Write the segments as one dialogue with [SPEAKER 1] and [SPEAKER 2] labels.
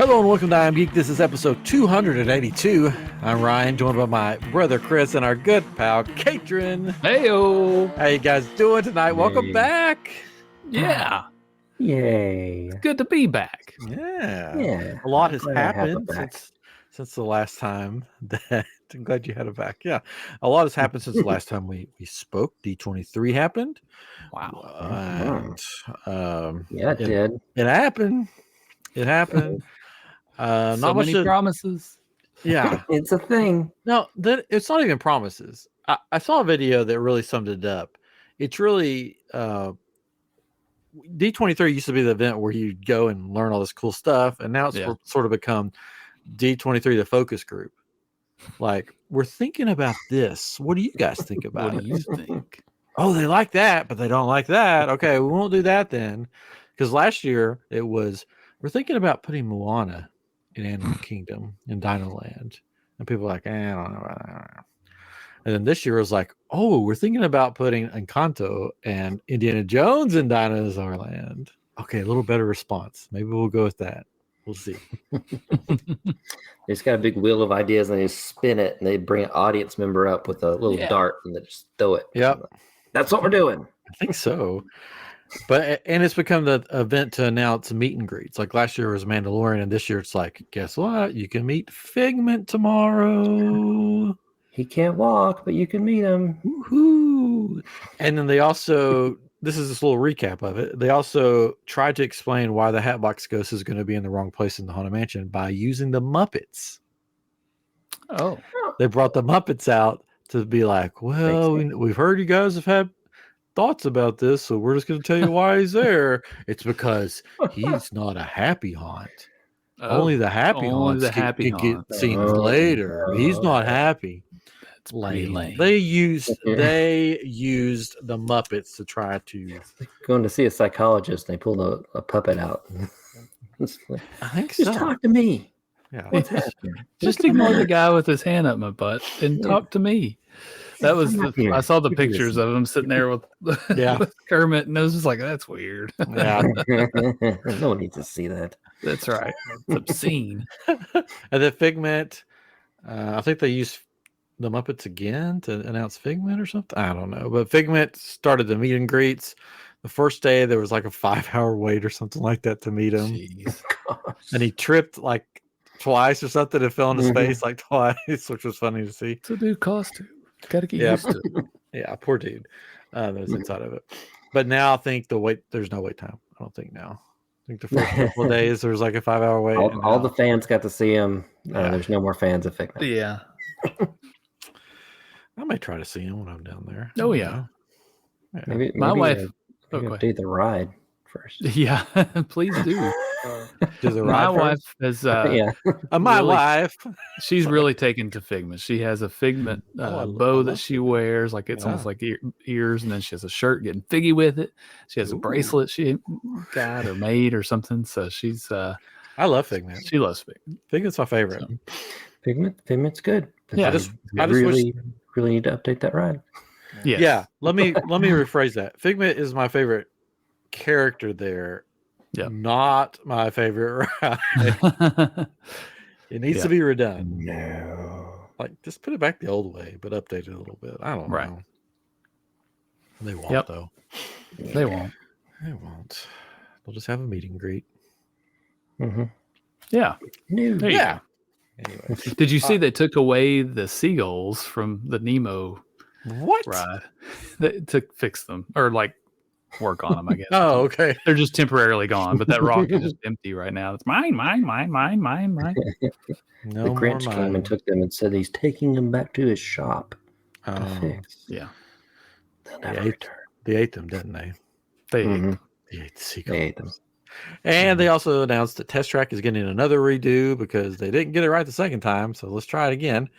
[SPEAKER 1] Hello and welcome to I Am Geek. This is episode 282. I'm Ryan, joined by my brother Chris and our good pal Katrin.
[SPEAKER 2] Heyo!
[SPEAKER 1] How you guys doing tonight? Welcome back.
[SPEAKER 2] Yeah.
[SPEAKER 3] Yay.
[SPEAKER 2] It's good to be back.
[SPEAKER 3] Yeah.
[SPEAKER 1] A lot has
[SPEAKER 3] Glad I have it
[SPEAKER 1] happened
[SPEAKER 3] back.
[SPEAKER 1] since the last time that I'm glad you had it back. Yeah. A lot has happened since the last time we spoke. D23 happened.
[SPEAKER 2] Wow.
[SPEAKER 1] And
[SPEAKER 3] Yeah, it did.
[SPEAKER 1] it happened. It happened.
[SPEAKER 2] So
[SPEAKER 1] Not much
[SPEAKER 2] many promises.
[SPEAKER 1] Yeah.
[SPEAKER 3] It's a thing.
[SPEAKER 1] No, it's not even promises. I saw a video that really summed it up. It's really D23 used to be the event where you go and learn all this cool stuff, and now it's sort of become D23 the focus group. Like, we're thinking about this. What do you guys think about
[SPEAKER 2] What do you think?
[SPEAKER 1] Oh, they like that, but they don't like that. Okay, we won't do that then. Because last year it was, we're thinking about putting Moana in Animal Kingdom in Dino Land. And people are like, I don't know about that. And then this year was like, oh, we're thinking about putting Encanto and Indiana Jones in Dinosaur Land. Okay, a little better response. Maybe we'll go with that. We'll see.
[SPEAKER 3] They just got a big wheel of ideas and they just spin it and they bring an audience member up with a little dart and they just throw it.
[SPEAKER 1] Yep.
[SPEAKER 3] That's what we're doing.
[SPEAKER 1] I think so. And it's become the event to announce meet and greets. Like last year was Mandalorian, and this year it's like, guess what? You can meet Figment tomorrow.
[SPEAKER 3] He can't walk, but you can meet him.
[SPEAKER 1] Woohoo! And then they also, this is this little recap of it. They also tried to explain why the Hatbox Ghost is going to be in the wrong place in the Haunted Mansion by using the Muppets.
[SPEAKER 2] Oh.
[SPEAKER 1] They brought the Muppets out to be like, well, we've heard you guys have had thoughts about this, so we're just going to tell you why he's there. It's because he's not a happy haunt. Only the happy haunts can get seen later. He's not happy.
[SPEAKER 2] That's lame.
[SPEAKER 1] They used the Muppets to try to
[SPEAKER 3] going to see a psychologist and they pulled a puppet out.
[SPEAKER 1] I think
[SPEAKER 3] just talk to me.
[SPEAKER 1] Yeah.
[SPEAKER 3] What's happening?
[SPEAKER 2] Just ignore the guy with his hand up my butt and talk to me. That was I saw the pictures of him sitting there with with Kermit, and I was just like, that's weird.
[SPEAKER 1] Yeah.
[SPEAKER 3] No one needs to see that.
[SPEAKER 2] That's right. It's obscene.
[SPEAKER 1] And then Figment, I think they used the Muppets again to announce Figment or something. I don't know. But Figment started the meet and greets. The first day there was like a 5-hour wait or something like that to meet him.
[SPEAKER 2] Jeez.
[SPEAKER 1] And he tripped like twice or something and fell on his face like twice, which was funny to see.
[SPEAKER 2] It's a new costume. Gotta get used to it.
[SPEAKER 1] Yeah, poor dude. That was inside of it. But now I think there's no wait time. I don't think now. I think the first couple of days there was like a 5-hour wait.
[SPEAKER 3] All the fans got to see him. There's no more fans of Figment.
[SPEAKER 2] Yeah.
[SPEAKER 1] I may try to see him when I'm down there.
[SPEAKER 2] Oh yeah.
[SPEAKER 3] Maybe
[SPEAKER 2] my wife
[SPEAKER 3] do the ride first.
[SPEAKER 2] Yeah, please do. My wife has
[SPEAKER 1] wife.
[SPEAKER 2] She's really taken to Figment. She has a Figment bow that she wears, like it's almost like ears, and then she has a shirt getting figgy with it. She has a bracelet she got or made or something. So she's
[SPEAKER 1] I love Figment.
[SPEAKER 2] She loves Figment.
[SPEAKER 1] Figment's my favorite.
[SPEAKER 3] So, Figment's good.
[SPEAKER 1] Yeah, I just
[SPEAKER 3] really need to update that ride.
[SPEAKER 2] Yes.
[SPEAKER 1] Yeah. Let me rephrase that. Figment is my favorite character there.
[SPEAKER 2] Yeah.
[SPEAKER 1] Not my favorite ride. It needs to be redone.
[SPEAKER 3] No.
[SPEAKER 1] Like, just put it back the old way, but update it a little bit. I don't know. They won't, though.
[SPEAKER 2] They won't.
[SPEAKER 1] They won't. They'll just have a meet and greet.
[SPEAKER 3] Mm-hmm.
[SPEAKER 2] Yeah.
[SPEAKER 1] Yeah.
[SPEAKER 2] Anyway. Did you see they took away the seagulls from the Nemo ride to fix them? Or like work on them, I guess.
[SPEAKER 1] Oh, okay.
[SPEAKER 2] They're just temporarily gone, but that rock is just empty right now. It's mine.
[SPEAKER 3] No, the Grinch came and took them and said he's taking them back to his shop to fix.
[SPEAKER 2] Yeah.
[SPEAKER 3] They'll never return.
[SPEAKER 1] They ate them, didn't they?
[SPEAKER 2] They ate them.
[SPEAKER 1] They ate the seagulls.
[SPEAKER 3] They ate them.
[SPEAKER 1] And they also announced that Test Track is getting another redo because they didn't get it right the second time. So let's try it again.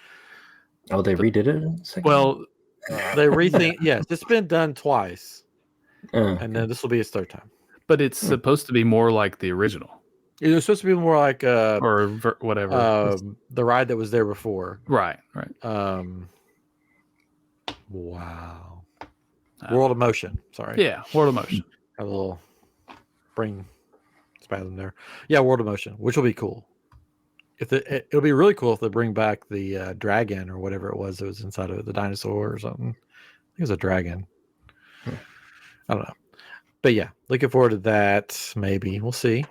[SPEAKER 3] Oh, they redid it?
[SPEAKER 2] Well,
[SPEAKER 1] they rethink. Yes, it's been done twice. And then this will be its third time.
[SPEAKER 2] But it's supposed to be more like the original.
[SPEAKER 1] It was supposed to be more like
[SPEAKER 2] or whatever.
[SPEAKER 1] The ride that was there before.
[SPEAKER 2] Right.
[SPEAKER 1] Wow. World of Motion. Sorry.
[SPEAKER 2] Yeah, World of Motion.
[SPEAKER 1] A little brain spasm there. Yeah, World of Motion, which will be cool. it'll be really cool if they bring back the dragon or whatever it was that was inside of it, the dinosaur or something. I think it was a dragon. I don't know. But yeah, looking forward to that. Maybe we'll see.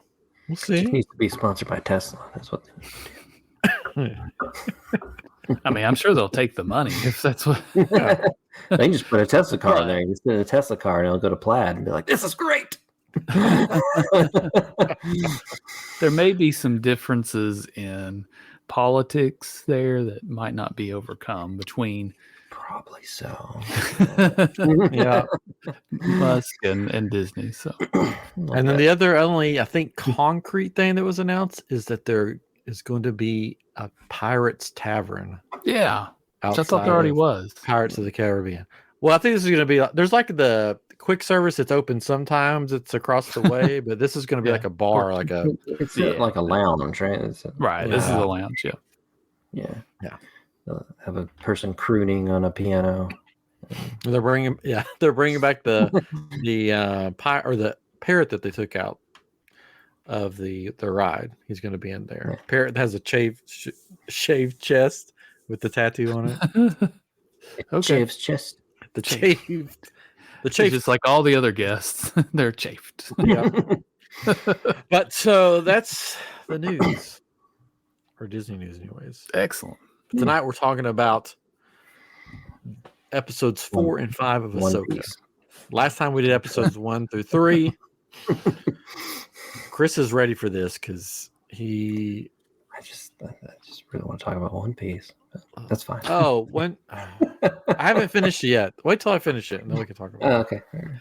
[SPEAKER 1] We'll see.
[SPEAKER 3] It needs to be sponsored by Tesla. That's what they need to do.
[SPEAKER 2] I mean, I'm sure they'll take the money if that's what.
[SPEAKER 3] Yeah. They can just put a Tesla car in there. You just put a Tesla car and it'll go to Plaid and be like, "This is great."
[SPEAKER 2] There may be some differences in politics there that might not be overcome between
[SPEAKER 3] Probably so.
[SPEAKER 1] Yeah.
[SPEAKER 2] Musk and Disney. So,
[SPEAKER 1] And then the other only, I think, concrete thing that was announced is that there is going to be a Pirates Tavern.
[SPEAKER 2] yeah, which I
[SPEAKER 1] outside
[SPEAKER 2] thought there already
[SPEAKER 1] of
[SPEAKER 2] was.
[SPEAKER 1] Pirates of the Caribbean. Well, I think this is going to be, there's like the quick service that's open sometimes. It's across the way, but this is going to be
[SPEAKER 2] Yeah.
[SPEAKER 1] like a bar, like a,
[SPEAKER 3] It's like a lounge, right?
[SPEAKER 2] Right. This is a lounge. Yeah.
[SPEAKER 3] Yeah.
[SPEAKER 1] Yeah.
[SPEAKER 3] Have a person crooning on a piano.
[SPEAKER 1] they're bringing back the parrot that they took out of the ride. He's going to be in there.
[SPEAKER 3] Yeah.
[SPEAKER 1] Parrot has a shaved chest with the tattoo on it.
[SPEAKER 3] Okay. Shaves chest.
[SPEAKER 1] The chafed. The
[SPEAKER 2] It's
[SPEAKER 1] chafed.
[SPEAKER 2] just like all the other guests. They're chafed.
[SPEAKER 1] Yeah. But so that's the news, or Disney news, anyways.
[SPEAKER 2] Excellent.
[SPEAKER 1] Tonight we're talking about episodes 4 and 5 of
[SPEAKER 3] One
[SPEAKER 1] Ahsoka.
[SPEAKER 3] Piece.
[SPEAKER 1] Last time we did episodes 1 through 3. Chris is ready for this because
[SPEAKER 3] I just really want to talk about One Piece. That's fine.
[SPEAKER 1] I haven't finished it yet. Wait till I finish it, and then we can talk about it.
[SPEAKER 3] Okay.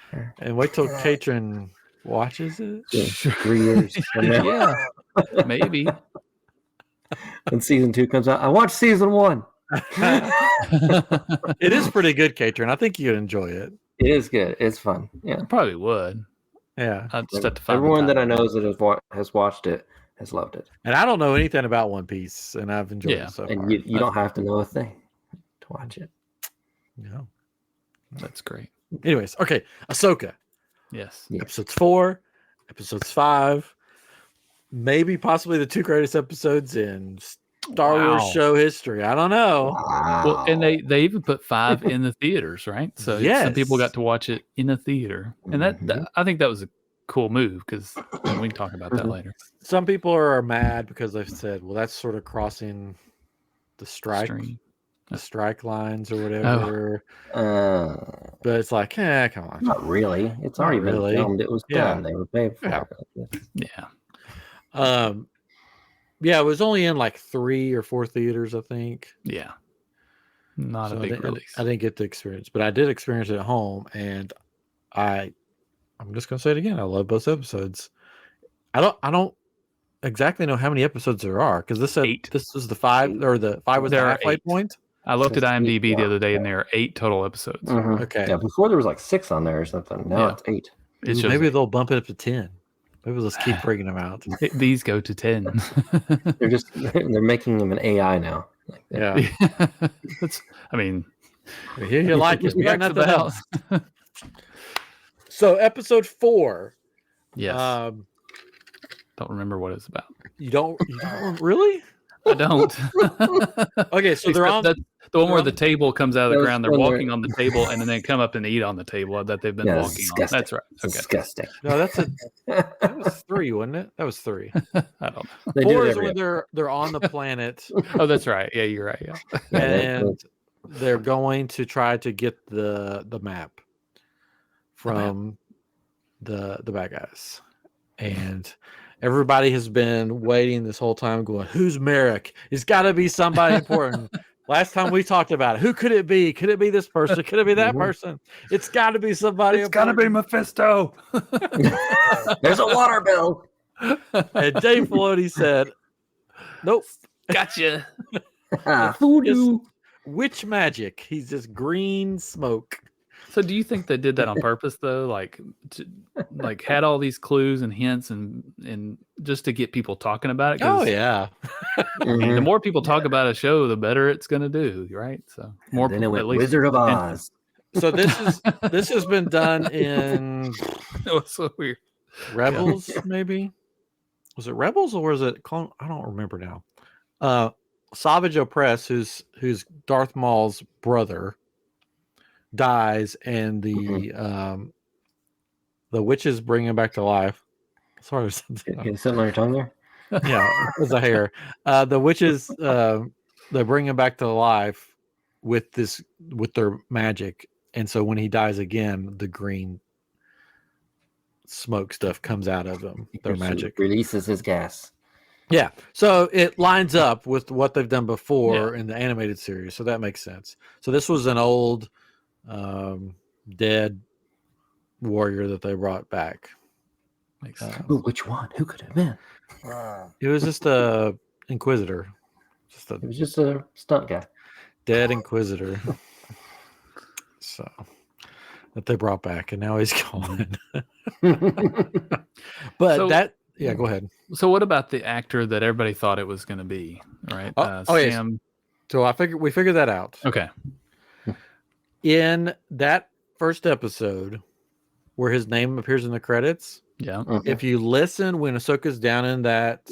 [SPEAKER 3] Fair.
[SPEAKER 1] And wait till Katrin watches it.
[SPEAKER 3] Yeah, 3 years from now.
[SPEAKER 2] Yeah. Maybe.
[SPEAKER 3] When season 2 comes out, I watched season 1.
[SPEAKER 1] It is pretty good, Katrin. I think you'd enjoy it.
[SPEAKER 3] It is good. It's fun. Yeah.
[SPEAKER 2] I probably would.
[SPEAKER 1] Yeah.
[SPEAKER 2] I'd just have to find
[SPEAKER 3] Everyone
[SPEAKER 2] the
[SPEAKER 3] that I
[SPEAKER 2] time.
[SPEAKER 3] know that has watched it has loved it.
[SPEAKER 1] And I don't know anything about One Piece, and I've enjoyed
[SPEAKER 2] Yeah.
[SPEAKER 1] it so
[SPEAKER 3] And
[SPEAKER 1] far.
[SPEAKER 3] you don't have to know a thing to watch it.
[SPEAKER 1] No.
[SPEAKER 2] That's great.
[SPEAKER 1] Anyways, okay. Ahsoka.
[SPEAKER 2] Yes.
[SPEAKER 3] Yeah.
[SPEAKER 1] Episodes 4, episodes 5, maybe possibly the 2 greatest episodes in Star Wars
[SPEAKER 2] Wow.
[SPEAKER 1] show history. I don't know.
[SPEAKER 2] Well, and they even put 5 in the theaters, right? So some people
[SPEAKER 1] Yes.
[SPEAKER 2] got to watch it in a theater, and that I think that was a cool move because we can talk about that later.
[SPEAKER 1] Some people are mad because they've said, well, that's sort of crossing the strike lines or whatever. But it's like, come on.
[SPEAKER 3] Not really. It's already been
[SPEAKER 1] really.
[SPEAKER 3] filmed. It was
[SPEAKER 1] Yeah.
[SPEAKER 3] done. They were paid for
[SPEAKER 1] Yeah.
[SPEAKER 3] it.
[SPEAKER 2] Yeah.
[SPEAKER 1] Yeah, it was only in like 3 or 4 theaters, I think.
[SPEAKER 2] Yeah. Not
[SPEAKER 1] So
[SPEAKER 2] a
[SPEAKER 1] I
[SPEAKER 2] big
[SPEAKER 1] didn't,
[SPEAKER 2] release.
[SPEAKER 1] I didn't get the experience, but I did experience it at home, and I'm just gonna say it again. I love both episodes. I don't exactly know how many episodes there are because this said
[SPEAKER 2] 8.
[SPEAKER 1] this was the 5 or the 5 was
[SPEAKER 2] There
[SPEAKER 1] the
[SPEAKER 2] are
[SPEAKER 1] halfway
[SPEAKER 2] 8.
[SPEAKER 1] point.
[SPEAKER 2] I looked at
[SPEAKER 3] That's
[SPEAKER 2] IMDb the
[SPEAKER 3] eight,
[SPEAKER 2] other day, and there are 8 total episodes.
[SPEAKER 3] Mhm.
[SPEAKER 1] Okay,
[SPEAKER 3] Yeah, before there was like 6 on there or something. Now
[SPEAKER 2] Yeah.
[SPEAKER 3] it's 8.
[SPEAKER 2] It shows
[SPEAKER 1] maybe
[SPEAKER 2] 8.
[SPEAKER 1] they'll bump it up to 10. Maybe let's keep bringing them out.
[SPEAKER 2] These go to 10.
[SPEAKER 3] They're making them an AI now. Like that.
[SPEAKER 1] Yeah,
[SPEAKER 2] I mean,
[SPEAKER 1] here you like it. We got
[SPEAKER 2] That's
[SPEAKER 1] nothing
[SPEAKER 2] about-
[SPEAKER 1] else. So episode 4.
[SPEAKER 2] Yes. Don't remember what it's about.
[SPEAKER 1] You don't really?
[SPEAKER 2] I don't.
[SPEAKER 1] Okay, so they're
[SPEAKER 2] Except
[SPEAKER 1] on.
[SPEAKER 2] that's the one
[SPEAKER 1] they're
[SPEAKER 2] where
[SPEAKER 1] on-
[SPEAKER 2] the table comes out of the
[SPEAKER 3] Those
[SPEAKER 2] ground. They're
[SPEAKER 3] when they're-
[SPEAKER 2] walking on the table, and then they come up and eat on the table that they've been
[SPEAKER 3] Yeah,
[SPEAKER 2] walking on.
[SPEAKER 3] disgusting.
[SPEAKER 2] That's right.
[SPEAKER 3] It's
[SPEAKER 2] Okay.
[SPEAKER 3] disgusting.
[SPEAKER 1] No, that was 3, wasn't it? That was 3.
[SPEAKER 2] I don't know.
[SPEAKER 3] They
[SPEAKER 1] 4
[SPEAKER 3] do it
[SPEAKER 1] is
[SPEAKER 3] every
[SPEAKER 1] when they're on the planet
[SPEAKER 2] Oh, that's right. Yeah, you're right. Yeah.
[SPEAKER 3] Yeah,
[SPEAKER 1] and they're going to try to get the map from the bad guys, and everybody has been waiting this whole time going, who's Merrick? It's got to be somebody important. Last time we talked about it, who could it be? Could it be this person? Could it be that person? It's got to be somebody important.
[SPEAKER 2] Mephisto.
[SPEAKER 3] There's a water bill.
[SPEAKER 1] And Dave Filoni said, nope.
[SPEAKER 2] Gotcha.
[SPEAKER 3] Voodoo.
[SPEAKER 1] Witch magic. He's just green smoke.
[SPEAKER 2] So, do you think they did that on purpose, though? Like had all these clues and hints, and just to get people talking about it? 'Cause,
[SPEAKER 1] Oh yeah.
[SPEAKER 2] I mean, the more people talk about a show, the better it's going to do, right? So, more
[SPEAKER 3] Then it
[SPEAKER 2] at
[SPEAKER 3] went
[SPEAKER 2] least
[SPEAKER 3] Wizard of Oz.
[SPEAKER 1] So this has been done in
[SPEAKER 2] It was so weird.
[SPEAKER 1] Rebels, maybe. Was it Rebels or was it Clone? I don't remember now. Savage Opress, who's Darth Maul's brother, dies, and the witches bring him back to life. Sorry,
[SPEAKER 3] Get something on your tongue there?
[SPEAKER 1] Yeah, it was a hair. The witches they bring him back to life with their magic, and so when he dies again, the green smoke stuff comes out of him. Their magic
[SPEAKER 3] releases his gas.
[SPEAKER 1] Yeah, so it lines up with what they've done before in the animated series, so that makes sense. So this was an old, dead warrior that they brought back.
[SPEAKER 2] Makes sense.
[SPEAKER 3] Which one? Who could it have been?
[SPEAKER 1] It was just a Inquisitor.
[SPEAKER 3] It was just a stunt guy.
[SPEAKER 1] Dead Inquisitor. So that they brought back, and now he's gone. But go ahead.
[SPEAKER 2] So what about the actor that everybody thought it was going to be? Right?
[SPEAKER 1] Sam. So we figured that out.
[SPEAKER 2] Okay.
[SPEAKER 1] In that first episode, where his name appears in the credits, if you listen when Ahsoka's down in that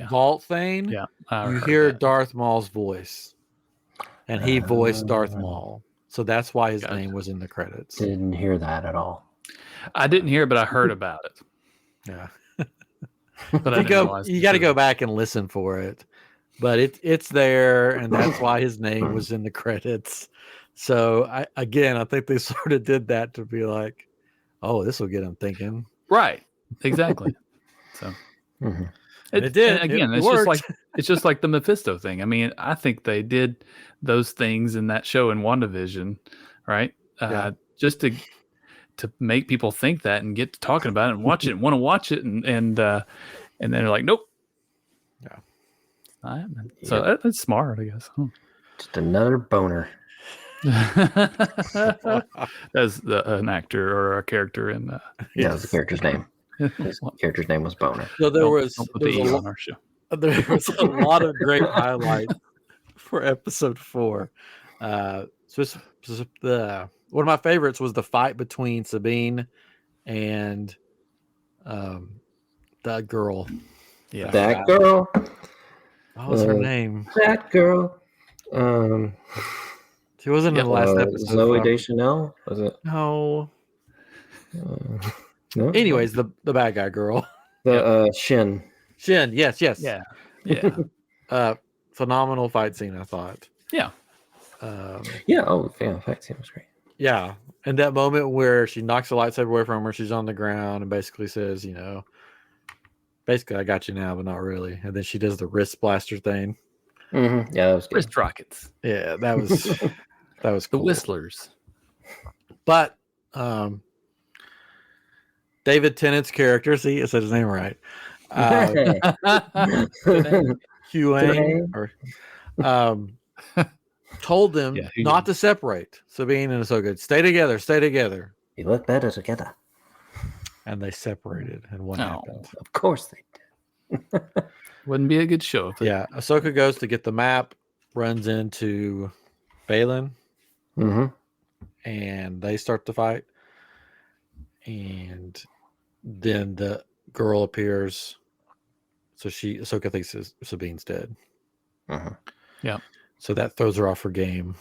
[SPEAKER 1] vault thing, you hear Darth Maul's voice, and he voiced Darth Maul. So that's why his name was in the credits.
[SPEAKER 3] Didn't hear that at all.
[SPEAKER 2] I didn't hear, but I heard about it.
[SPEAKER 1] Yeah.
[SPEAKER 2] But
[SPEAKER 1] you got to go back and listen for it. But it's there, and that's why his name was in the credits. So I think they sort of did that to be like, oh, this will get him thinking.
[SPEAKER 2] Right. Exactly. So
[SPEAKER 1] it did.
[SPEAKER 2] Again, it's just like the Mephisto thing. I mean, I think they did those things in that show in WandaVision, right? Just to make people think that and get to talking about it and watch it and want to watch it and then they're like, nope.
[SPEAKER 1] Yeah.
[SPEAKER 2] So that's smart, I guess.
[SPEAKER 3] Just another boner.
[SPEAKER 2] As an actor or a character in
[SPEAKER 3] that's the character's name. His character's name was Boner.
[SPEAKER 1] So there was
[SPEAKER 2] on our show.
[SPEAKER 1] There was a lot of great highlights for episode 4. One of my favorites was the fight between Sabine and that girl.
[SPEAKER 2] Yeah,
[SPEAKER 3] that girl.
[SPEAKER 1] What was her name?
[SPEAKER 3] That girl.
[SPEAKER 1] She wasn't in the last episode.
[SPEAKER 3] Zoe Deschanel, was it?
[SPEAKER 1] No.
[SPEAKER 3] No.
[SPEAKER 1] Anyways, the bad guy girl.
[SPEAKER 3] Shin.
[SPEAKER 1] Shin, yes.
[SPEAKER 2] Yeah.
[SPEAKER 1] Phenomenal fight scene, I thought.
[SPEAKER 2] Yeah.
[SPEAKER 3] Fight scene was great.
[SPEAKER 1] Yeah. And that moment where she knocks the lightsaber away from her, she's on the ground and basically says, basically, I got you now, but not really. And then she does the wrist blaster thing.
[SPEAKER 3] Mm-hmm. Yeah, that was good.
[SPEAKER 2] Wrist rockets.
[SPEAKER 1] Yeah, that was cool.
[SPEAKER 2] The Whistlers.
[SPEAKER 1] But David Tennant's character, see, I said his name right. Huang told them not to separate Sabine and Ahsoka. Stay together.
[SPEAKER 3] You look better together.
[SPEAKER 1] And they separated. And what happened?
[SPEAKER 3] Of course they did.
[SPEAKER 2] Wouldn't be a good show.
[SPEAKER 1] Ahsoka goes to get the map, runs into Balin, and they start to fight. And then the girl appears. So Ahsoka thinks Sabine's dead.
[SPEAKER 2] Yeah.
[SPEAKER 1] So that throws her off her game.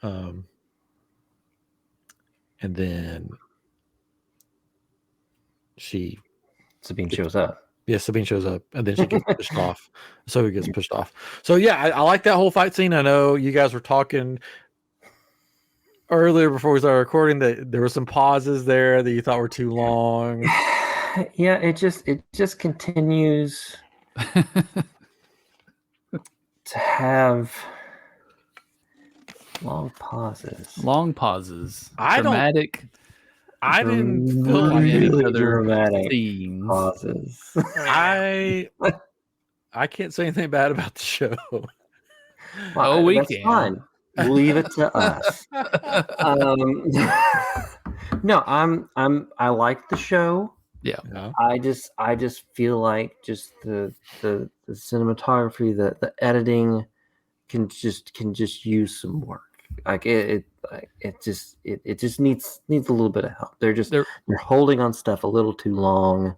[SPEAKER 1] And then
[SPEAKER 3] Sabine shows up.
[SPEAKER 1] Yeah, Sabine shows up, and then she gets pushed off. Ahsoka gets pushed off. So yeah, I like that whole fight scene. I know you guys were talking earlier before we started recording that there were some pauses there that you thought were too long.
[SPEAKER 3] Yeah, it just continues to have long pauses.
[SPEAKER 2] Dramatic.
[SPEAKER 1] I didn't feel like
[SPEAKER 3] really
[SPEAKER 1] any
[SPEAKER 3] dramatic
[SPEAKER 2] scenes.
[SPEAKER 3] pauses.
[SPEAKER 1] I can't say anything bad about the show.
[SPEAKER 3] Well,
[SPEAKER 2] we
[SPEAKER 3] that's
[SPEAKER 2] can.
[SPEAKER 3] Fine. Leave it to us. No, I like the show.
[SPEAKER 2] Yeah.
[SPEAKER 3] I just feel like just the cinematography, the editing can just use some work. Like it just needs a little bit of help. They're holding on stuff a little too long.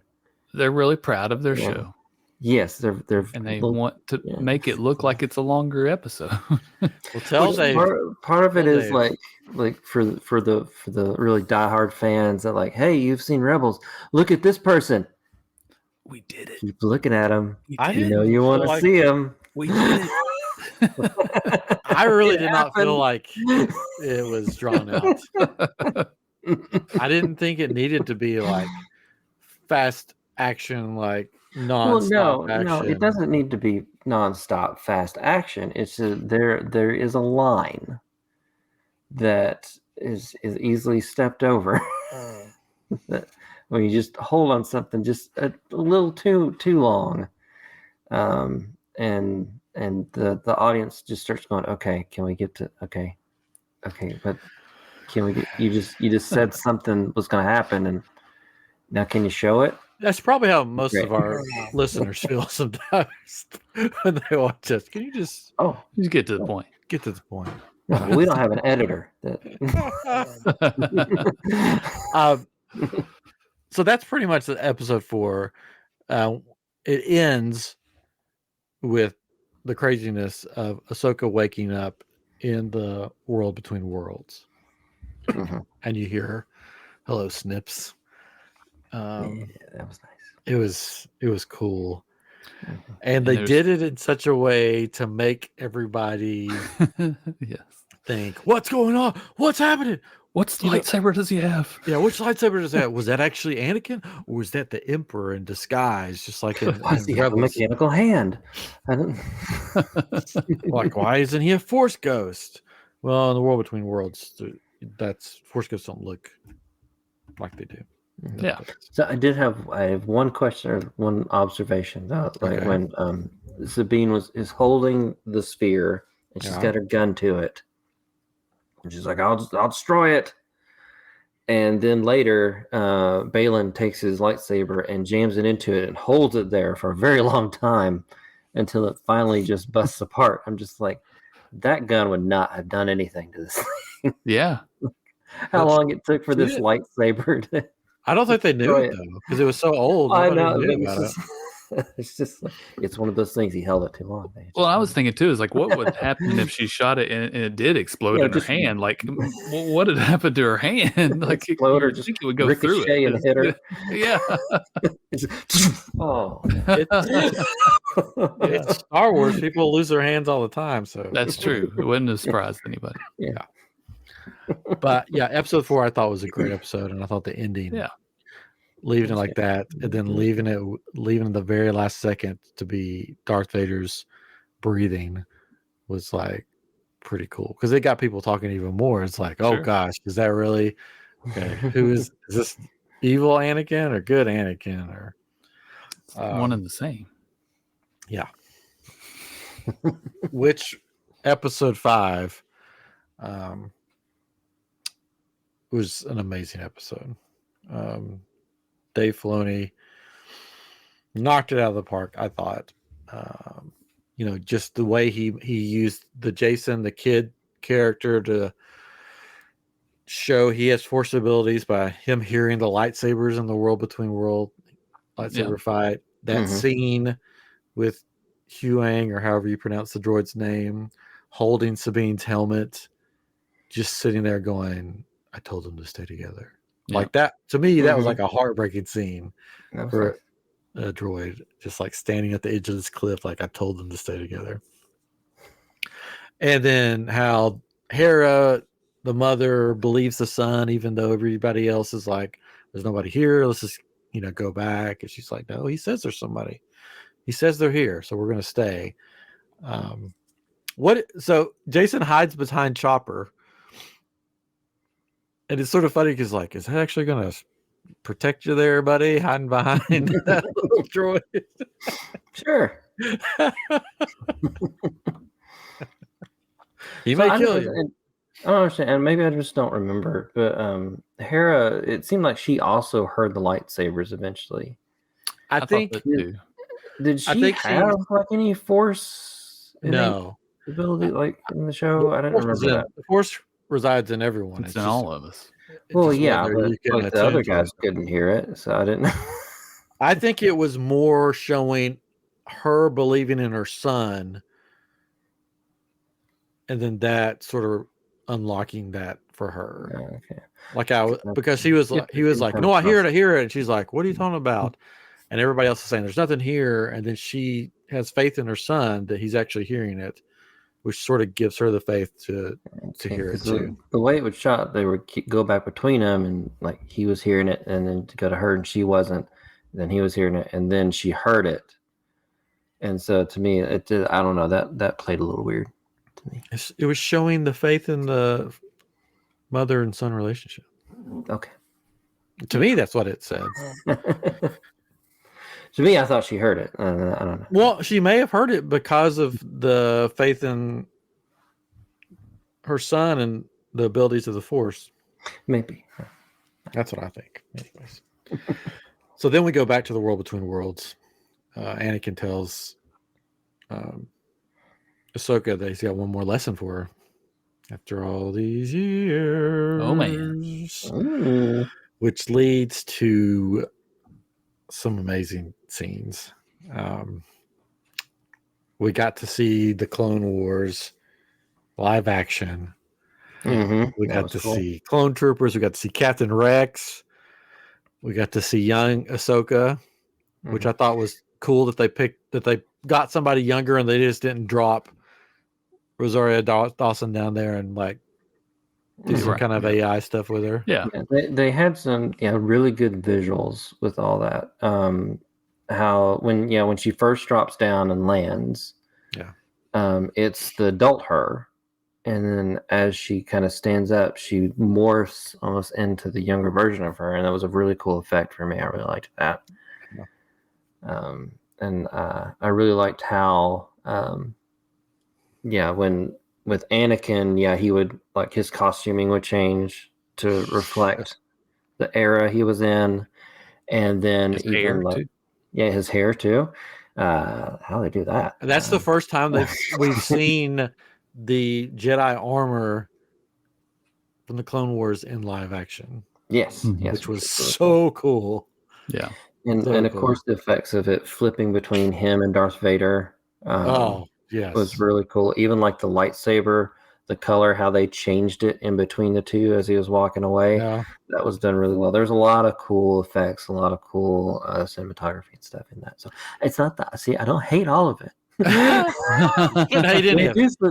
[SPEAKER 2] They're really proud of their show.
[SPEAKER 3] Yes, they're
[SPEAKER 2] and they want to make it look like it's a longer episode.
[SPEAKER 1] Well, tell Dave.
[SPEAKER 3] Part of it
[SPEAKER 1] Tell
[SPEAKER 3] is
[SPEAKER 1] Dave.
[SPEAKER 3] like for the really diehard fans that like, hey, you've seen Rebels. Look at this person.
[SPEAKER 2] We did it.
[SPEAKER 3] Keep looking at him.
[SPEAKER 1] I
[SPEAKER 3] You
[SPEAKER 1] didn't
[SPEAKER 3] know you want to
[SPEAKER 1] like-
[SPEAKER 3] see him.
[SPEAKER 2] We did it.
[SPEAKER 1] I really
[SPEAKER 3] It
[SPEAKER 1] did not feel
[SPEAKER 3] happened.
[SPEAKER 1] like it was drawn out. I didn't think it needed to be like fast action, like non-stop action.
[SPEAKER 3] No, it doesn't need to be non-stop fast action. It's there is a line that is easily stepped over. That when you just hold on something just a little too long, and the audience just starts going, okay, can we get to okay, but can we get you just said something was going to happen, and now can you show it?
[SPEAKER 1] That's probably how most
[SPEAKER 3] Great.
[SPEAKER 1] of our listeners feel sometimes when they watch us. Can you just
[SPEAKER 2] Just get to the point.
[SPEAKER 1] get to the point?
[SPEAKER 3] No, we don't have an editor.
[SPEAKER 1] So that's pretty much the episode 4. It ends with the craziness of Ahsoka waking up in the world between worlds, and you hear her, "Hello, Snips."
[SPEAKER 3] Yeah, that was nice.
[SPEAKER 1] It was cool, and they did it in such a way to make everybody
[SPEAKER 2] Yes.
[SPEAKER 1] think, "What's going on? What's happening?
[SPEAKER 2] What's the lightsaber does he have?"
[SPEAKER 1] Yeah, which lightsaber is that? Was that actually Anakin, or was that the Emperor in disguise, just like in
[SPEAKER 3] Why does he have a
[SPEAKER 1] Rebels?
[SPEAKER 3] mechanical hand? I don't.
[SPEAKER 1] Like, why isn't he a Force ghost? Well, in the world between worlds, that's Force ghosts don't look like they do.
[SPEAKER 2] Yeah.
[SPEAKER 3] So I have one question or one observation though. Like
[SPEAKER 1] Okay.
[SPEAKER 3] when Sabine is holding the sphere and she's got her gun to it, and she's like, I'll destroy it. And then later, Balin takes his lightsaber and jams it into it and holds it there for a very long time until it finally just busts apart. I'm just like, that gun would not have done anything to this thing.
[SPEAKER 2] Yeah.
[SPEAKER 3] How long it took for this lightsaber to...
[SPEAKER 1] I don't think they knew it though, because it was so old.
[SPEAKER 3] I
[SPEAKER 1] Nobody
[SPEAKER 3] know.
[SPEAKER 1] knew
[SPEAKER 3] But
[SPEAKER 1] about it.
[SPEAKER 3] it's just like, it's one of those things. He held it too long.
[SPEAKER 2] Well, I was thinking too, is like, what would happen if she shot it and it did explode in her hand? Like, what had happened to her hand? Like,
[SPEAKER 3] explode or
[SPEAKER 2] you
[SPEAKER 3] just
[SPEAKER 2] think it would go through
[SPEAKER 3] ricochet
[SPEAKER 2] it.
[SPEAKER 3] and hit her.
[SPEAKER 2] Yeah.
[SPEAKER 3] Oh,
[SPEAKER 1] It's Star Wars. People lose their hands all the time. So
[SPEAKER 2] That's true. It wouldn't have surprised anybody.
[SPEAKER 3] yeah.
[SPEAKER 1] But yeah, episode 4 I thought was a great episode, and I thought the ending, leaving it like that, and then leaving the very last second to be Darth Vader's breathing was like pretty cool, because it got people talking even more. It's like, oh gosh, is that really okay? Who is this evil Anakin or good Anakin, or
[SPEAKER 2] one and the same?
[SPEAKER 1] Yeah. Which episode 5 was an amazing episode. Dave Filoni knocked it out of the park, I thought. Just the way he used the Jason, the kid character, to show he has force abilities by him hearing the lightsabers in the world between world lightsaber fight. That scene with Huang, or however you pronounce the droid's name, holding Sabine's helmet, just sitting there going, I told them to stay together. Like that, to me, that was like a heartbreaking scene for a droid, just like standing at the edge of this cliff, like I told them to stay together. And then how Hera, the mother, believes the son, even though everybody else is like, there's nobody here, let's just go back. And she's like, no, he says there's somebody. He says they're here, so we're going to stay. So Jason hides behind Chopper, and it's sort of funny because, like, is that actually going to protect you there, buddy? Hiding behind that little droid?
[SPEAKER 3] Sure.
[SPEAKER 1] He may kill you.
[SPEAKER 3] I don't understand, and maybe I just don't remember. But Hera, it seemed like she also heard the lightsabers eventually.
[SPEAKER 1] I think.
[SPEAKER 3] Did she have like any force?
[SPEAKER 1] No
[SPEAKER 3] ability, like in the show. I don't remember that.
[SPEAKER 1] The force resides in everyone.
[SPEAKER 2] It's in all of us.
[SPEAKER 3] Well, yeah, but like the other guys couldn't hear it, so I didn't know.
[SPEAKER 1] I think it was more showing her believing in her son, and then that sort of unlocking that for her.
[SPEAKER 3] Okay.
[SPEAKER 1] Like because he was like, no, I hear it, and she's like, what are you talking about? And everybody else is saying there's nothing here, and then she has faith in her son that he's actually hearing it, which sort of gives her the faith to hear it too.
[SPEAKER 3] The way it was shot, they would go back between them, and like he was hearing it, and then to go to her, and she wasn't. Then he was hearing it, and then she heard it. And so to me, it did. I don't know, that played a little weird to me.
[SPEAKER 1] It was showing the faith in the mother and son relationship.
[SPEAKER 3] Okay.
[SPEAKER 1] To me, that's what it said.
[SPEAKER 3] To me, I thought she heard it. I don't know.
[SPEAKER 1] Well, she may have heard it because of the faith in her son and the abilities of the Force.
[SPEAKER 3] Maybe.
[SPEAKER 1] That's what I think. Anyways. So then we go back to the world between worlds. Anakin tells Ahsoka that he's got one more lesson for her after all these years.
[SPEAKER 2] Oh, man.
[SPEAKER 3] Ooh.
[SPEAKER 1] Which leads to some amazing scenes. We got to see the Clone Wars live action.
[SPEAKER 3] Mm-hmm.
[SPEAKER 1] We got to see Clone Troopers. We got to see Captain Rex. We got to see young Ahsoka, which I thought was cool that they got somebody younger and they just didn't drop Rosario Dawson down there and like do some kind of AI stuff with her.
[SPEAKER 2] Yeah.
[SPEAKER 3] They had some really good visuals with all that. How when she first drops down and lands, it's the adult her, and then as she kind of stands up, she morphs almost into the younger version of her, and that was a really cool effect for me. I really liked that. And I really liked how when with Anakin, he would like his costuming would change to reflect the era he was in, and then
[SPEAKER 2] his
[SPEAKER 3] even
[SPEAKER 2] hair
[SPEAKER 3] like
[SPEAKER 2] too.
[SPEAKER 3] His hair too. How they do that?
[SPEAKER 1] That's the first time we've seen the Jedi armor from the Clone Wars in live action.
[SPEAKER 3] Yes,
[SPEAKER 1] which was so cool.
[SPEAKER 2] Yeah,
[SPEAKER 3] and of course the effects of it flipping between him and Darth Vader. Was really cool. Even like the lightsaber, the color, how they changed it in between the two as he was walking away.
[SPEAKER 1] Yeah.
[SPEAKER 3] That was done really well. There's a lot of cool effects, a lot of cool cinematography and stuff in that. So it's not that. See, I don't hate all of it.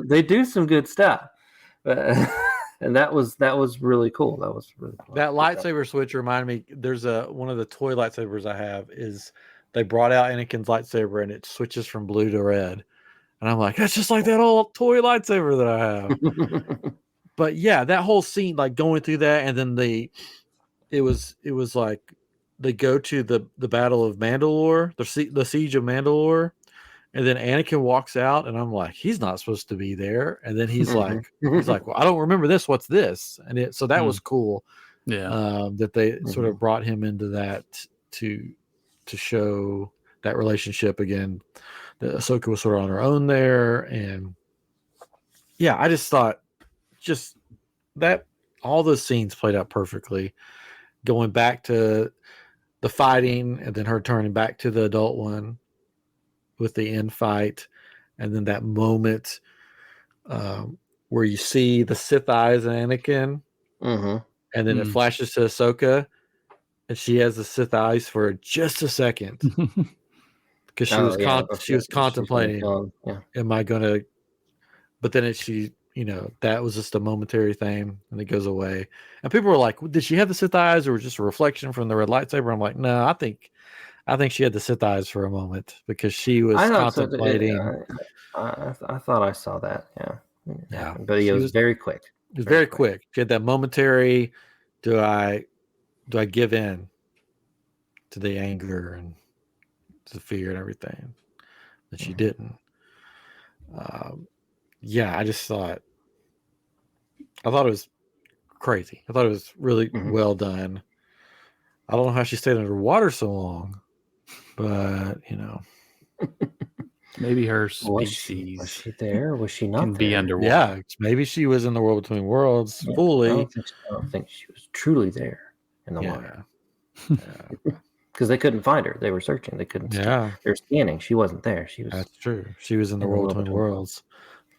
[SPEAKER 3] They do some good stuff, and that was really cool. That was really cool.
[SPEAKER 1] That lightsaber switch reminded me. There's one of the toy lightsabers I have is they brought out Anakin's lightsaber and it switches from blue to red. And I'm like, that's just like that old toy lightsaber that I have. But yeah, that whole scene, like going through that, and then it was like they go to the Battle of Mandalore, the Siege of Mandalore, and then Anakin walks out, and I'm like, he's not supposed to be there. And then he's like, well, I don't remember this. What's this? And so that was cool.
[SPEAKER 2] Yeah,
[SPEAKER 1] that they sort of brought him into that to show that relationship again. That Ahsoka was sort of on her own there, and I just thought that all those scenes played out perfectly. Going back to the fighting, and then her turning back to the adult one with the end fight, and then that moment where you see the Sith eyes in Anakin, and then it flashes to Ahsoka, and she has the Sith eyes for just a second. Because she was contemplating, am I going to? But then that was just a momentary thing, and it goes away. And people were like, "Did she have the Sith eyes, or just a reflection from the red lightsaber?" I'm like, no, I think she had the Sith eyes for a moment because she was contemplating.
[SPEAKER 3] I thought I saw that.
[SPEAKER 1] Yeah,
[SPEAKER 3] but it was very quick.
[SPEAKER 1] It was very quick. She had that momentary. Do I give in to the anger and the fear and everything? That she didn't. I just thought it was crazy. I thought it was really well done. I don't know how she stayed underwater so long, but
[SPEAKER 2] maybe her species
[SPEAKER 3] was she there? Was she not
[SPEAKER 2] can
[SPEAKER 3] there?
[SPEAKER 2] be underwater.
[SPEAKER 1] Yeah, maybe she was in the world between worlds fully.
[SPEAKER 3] I don't think she was truly there in the water. because they couldn't find her. They were searching. They couldn't.
[SPEAKER 1] Yeah,
[SPEAKER 3] They were scanning. She wasn't there. She was
[SPEAKER 1] that's true. She was in the
[SPEAKER 3] in the
[SPEAKER 1] World
[SPEAKER 3] World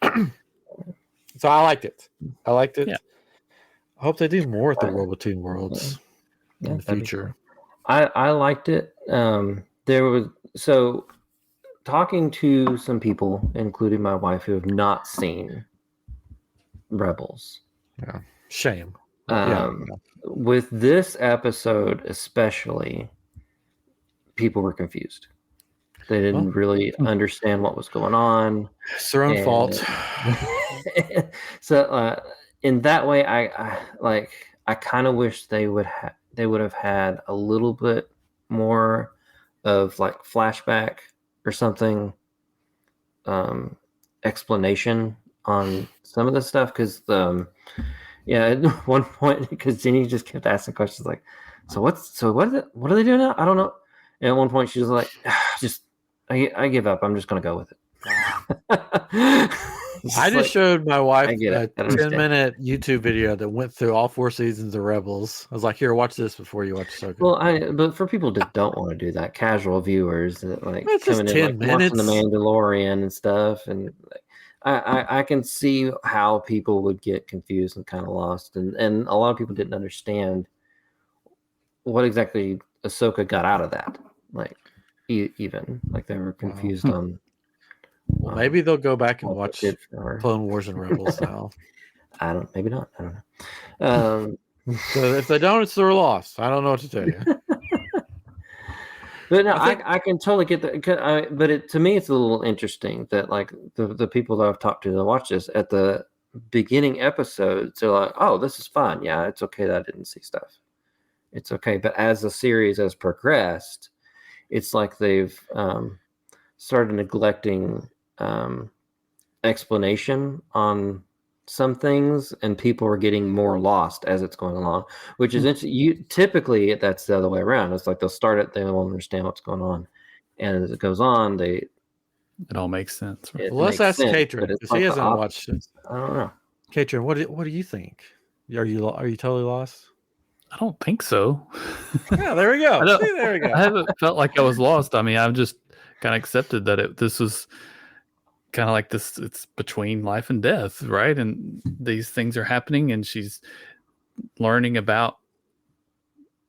[SPEAKER 1] Between
[SPEAKER 3] Between
[SPEAKER 1] Worlds. So I liked it. I liked it.
[SPEAKER 2] Yeah.
[SPEAKER 1] I hope they do more at the World Between Worlds in the future.
[SPEAKER 3] I liked it. There was talking to some people, including my wife, who have not seen Rebels.
[SPEAKER 1] Yeah, shame.
[SPEAKER 3] With this episode especially, people were confused. They didn't really understand what was going on.
[SPEAKER 1] It's their own fault.
[SPEAKER 3] So in that way, I kind of wish they would have had a little bit more of like flashback or something, explanation on some of the stuff, because at one point, because Jenny just kept asking questions like, what are they doing now? I don't know. And at one point she was like, I give up. I'm just gonna go with it.
[SPEAKER 1] I just showed my wife a
[SPEAKER 3] 10-minute
[SPEAKER 1] YouTube video that went through all 4 seasons of Rebels. I was like, here, watch this before you watch Ahsoka.
[SPEAKER 3] Well, but for people that don't want to do that, casual viewers that like
[SPEAKER 1] coming in, like
[SPEAKER 3] watching The Mandalorian and stuff, and I can see how people would get confused and kind of lost, and a lot of people didn't understand what exactly Ahsoka got out of that. Like, even like they were confused on.
[SPEAKER 1] Well, maybe they'll go back and watch Clone Wars and Rebels now.
[SPEAKER 3] Maybe not. I don't know.
[SPEAKER 1] So if they don't, it's their loss. I don't know what to tell you.
[SPEAKER 3] But no, I can totally get that. But to me, it's a little interesting that like the people that I've talked to that watch this at the beginning episodes, they're like, "Oh, this is fun. Yeah, it's okay that I didn't see stuff. It's okay." But as the series has progressed, it's like they've started neglecting explanation on some things, and people are getting more lost as it's going along, which is interesting. Typically that's the other way around. It's like they'll start it, they won't understand what's going on, and as it goes on, it
[SPEAKER 2] all makes sense.
[SPEAKER 1] Well, let's ask Katrin, because he hasn't watched it.
[SPEAKER 3] I don't know.
[SPEAKER 1] Katrin, what do you think? Are you totally lost?
[SPEAKER 2] I don't think so.
[SPEAKER 1] Yeah, there we go. There we go.
[SPEAKER 2] I haven't felt like I was lost. I mean, I've just kind of accepted that this was kind of like this. It's between life and death, right? And these things are happening, and she's learning about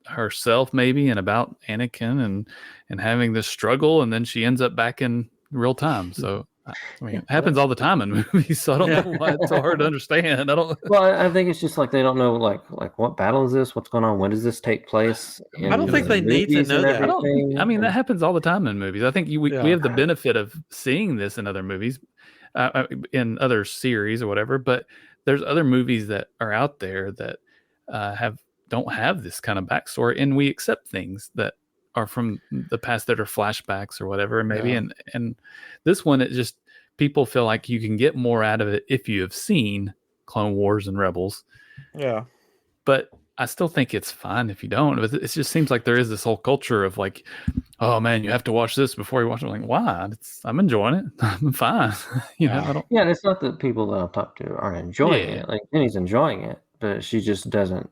[SPEAKER 2] herself, maybe, and about Anakin, and having this struggle, and then she ends up back in real time. So. I mean, it happens all the time in movies, so I don't know why it's so hard to understand.
[SPEAKER 3] Well, I think it's just like they don't know, like what battle is this? What's going on? When does this take place?
[SPEAKER 1] I don't think they need to know that.
[SPEAKER 2] I mean, that happens all the time in movies. I think we have the benefit of seeing this in other movies, in other series or whatever. But there's other movies that are out there that don't have this kind of backstory, and we accept things that are from the past that are flashbacks or whatever, and maybe and this one, it just, people feel like you can get more out of it if you have seen Clone Wars and Rebels.
[SPEAKER 1] Yeah, but
[SPEAKER 2] I still think it's fine if you don't. It just seems like there is this whole culture of like, oh man, you have to watch this before you watch it. I'm like, why? I'm enjoying it. I'm fine. I don't.
[SPEAKER 3] Yeah, and it's not that people that I've talked to aren't enjoying it. Like Jenny's enjoying it, but she just doesn't.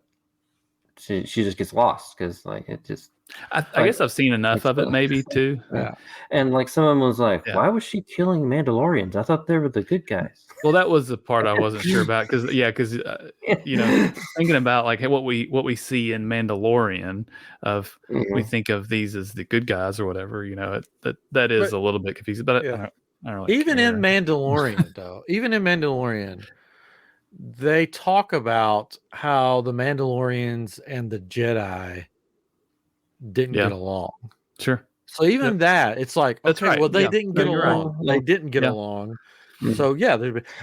[SPEAKER 3] She just gets lost because like it just.
[SPEAKER 2] I guess I've seen enough of it, maybe too.
[SPEAKER 3] Yeah, and like someone was like, "Why was she killing Mandalorians? I thought they were the good guys."
[SPEAKER 2] Well, that was the part I wasn't sure about because thinking about like what we see in Mandalorian we think of these as the good guys or whatever. That is a little bit confusing, but I don't really
[SPEAKER 1] even
[SPEAKER 2] care.
[SPEAKER 1] in Mandalorian though, they talk about how the Mandalorians and the Jedi didn't get along.
[SPEAKER 2] Sure.
[SPEAKER 1] So even that, it's like, okay, right. Well, they didn't get along. Right. They didn't get along. So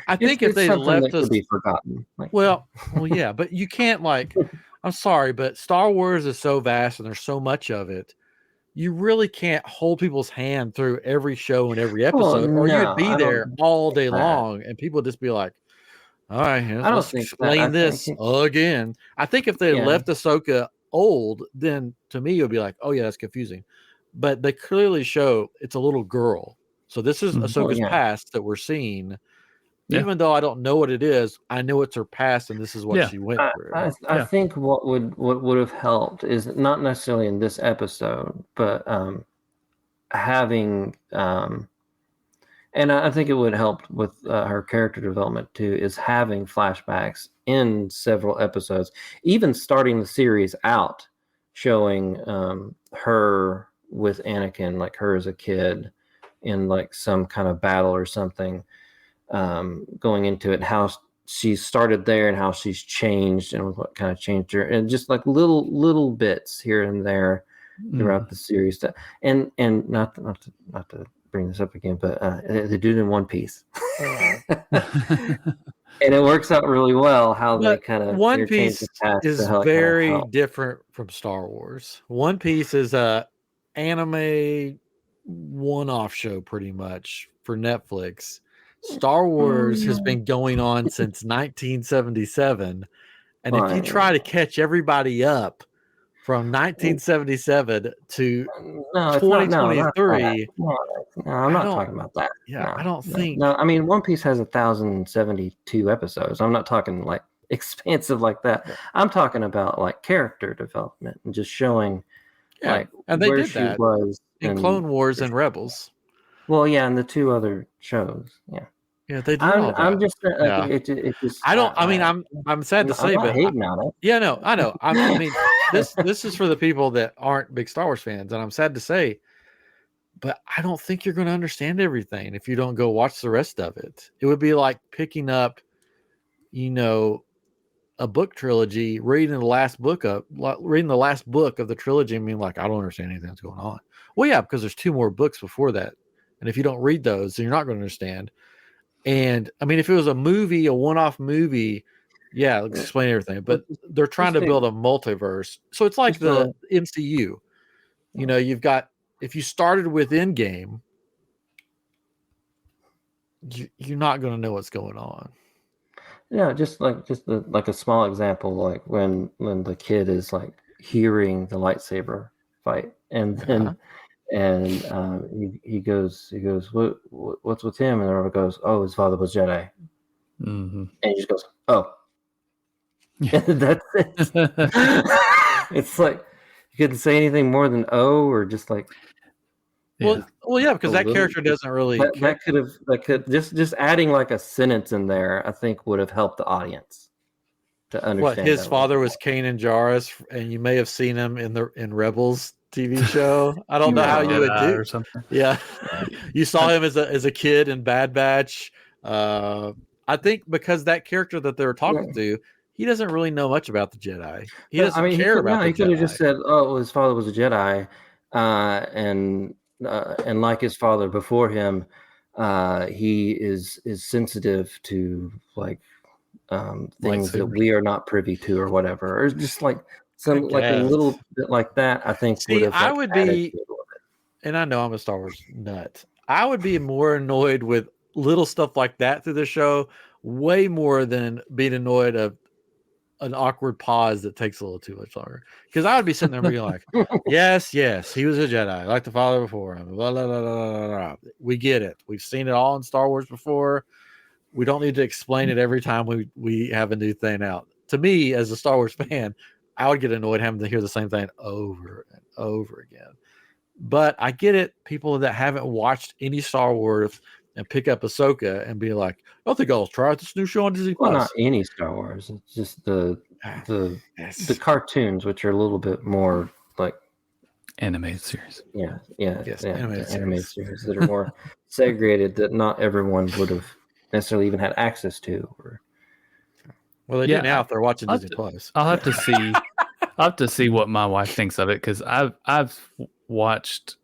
[SPEAKER 1] I think if they left us,
[SPEAKER 3] be forgotten.
[SPEAKER 1] Well, yeah, but you can't I'm sorry, but Star Wars is so vast and there's so much of it. You really can't hold people's hand through every show and every episode, or you'd be there all day long, and people would just be like, all right, let's explain this again. I think if they left Ahsoka old, then to me it would be like, oh yeah, that's confusing. But they clearly show it's a little girl, so this is Ahsoka's past that we're seeing, Even though I don't know what it is, I know it's her past, and this is what she went through.
[SPEAKER 3] I think what would have helped is not necessarily in this episode, but having and I think it would help with her character development too, is having flashbacks in several episodes, even starting the series out showing her with Anakin, like her as a kid in like some kind of battle or something, going into it, how she started there and how she's changed and what kind of changed her, and just like little bits here and there throughout the series. And not to bring this up again, but the dude in One Piece. And it works out really well how they kind of
[SPEAKER 1] One Piece is very different from Star Wars. One Piece is a anime one-off show pretty much for Netflix. Star Wars has been going on since 1977, and if you try to catch everybody up from 1977 to 2023,
[SPEAKER 3] no, I'm not talking about that.
[SPEAKER 1] Yeah, I don't think.
[SPEAKER 3] No, I mean, One Piece has 1,072 episodes. I'm not talking like expansive like that. I'm talking about like character development and just showing, like,
[SPEAKER 1] and they
[SPEAKER 3] where
[SPEAKER 1] did
[SPEAKER 3] she
[SPEAKER 1] that
[SPEAKER 3] was
[SPEAKER 1] in Clone Wars and Rebels.
[SPEAKER 3] Well, yeah, and the two other shows,
[SPEAKER 1] yeah, they did all that.
[SPEAKER 3] I'm just, it just.
[SPEAKER 1] I don't. I mean, I'm sad to say,
[SPEAKER 3] I'm not
[SPEAKER 1] but
[SPEAKER 3] hating on it.
[SPEAKER 1] Yeah, no, I know. I mean, this is for the people that aren't big Star Wars fans, and I'm sad to say, but I don't think you're going to understand everything if you don't go watch the rest of it. It would be like picking up, a book trilogy, reading the last book of the trilogy, and being like, I don't understand anything that's going on. Well, yeah, because there's 2 more books before that, and if you don't read those, then you're not going to understand. And I mean, if it was a movie, a one-off movie, yeah, let's explain everything. But they're trying to build a multiverse, so it's like the MCU. You've got, if you started with Endgame, you're not going to know what's going on.
[SPEAKER 3] Yeah, just like a small example, like when the kid is like hearing the lightsaber fight, and then he goes, what's with him? And everyone goes, oh, his father was Jedi. And he just goes, oh. And that's it. It's like you couldn't say anything more than oh, or just like.
[SPEAKER 1] Well, yeah, because that character doesn't really.
[SPEAKER 3] That could just adding like a sentence in there, I think, would have helped the audience to understand.
[SPEAKER 1] What, his father was Kanan Jarrus, and you may have seen him in Rebels TV show. I don't know how you would do
[SPEAKER 2] or something.
[SPEAKER 1] Yeah, you saw him as a kid in Bad Batch. I think because that character that they were talking to, he doesn't really know much about the Jedi. He doesn't care about the Jedi.
[SPEAKER 3] He could have just said, "Oh, well, his father was a Jedi," and like his father before him, he is sensitive to like things that we are not privy to, or whatever, or just like some like a little bit like that. I think
[SPEAKER 1] I would be, and I know I'm a Star Wars nut. I would be more annoyed with little stuff like that through the show, way more than being annoyed of an awkward pause that takes a little too much longer. Because I would be sitting there being like, yes, he was a Jedi, like the father before him. Blah, blah, blah, blah, blah. We get it. We've seen it all in Star Wars before. We don't need to explain it every time we have a new thing out. To me, as a Star Wars fan, I would get annoyed having to hear the same thing over and over again. But I get it. People that haven't watched any Star Wars and pick up Ahsoka and be like, I think I'll try out this new show on Disney Plus.
[SPEAKER 3] Well, not any Star Wars. It's just the cartoons, which are a little bit more like
[SPEAKER 2] animated series.
[SPEAKER 3] Animated series that are more segregated, that not everyone would have necessarily even had access to.
[SPEAKER 1] Well, they do now if they're watching Disney Plus.
[SPEAKER 2] I'll have to see. I'll have to see what my wife thinks of it, because I've watched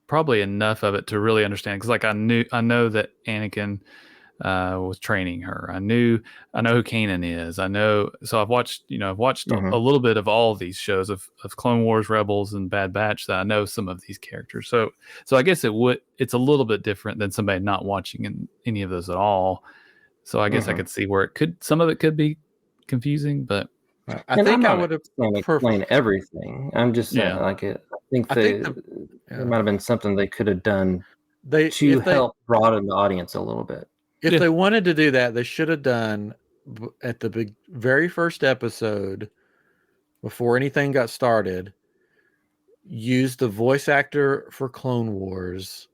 [SPEAKER 2] probably enough of it to really understand. Because like I know that Anakin was training her. I know who Kanan is. I know. So I've watched a little bit of all of these shows of Clone Wars, Rebels, and Bad Batch, that I know some of these characters. So I guess it's a little bit different than somebody not watching any of those at all. So I guess I could see where some of it could be confusing, but
[SPEAKER 1] I think I would have
[SPEAKER 3] explained everything. I'm just saying, like it. I think there might have been something they could have done to help broaden the audience a little bit.
[SPEAKER 1] If they wanted to do that, they should have done at the very first episode, before anything got started, use the voice actor for Clone Wars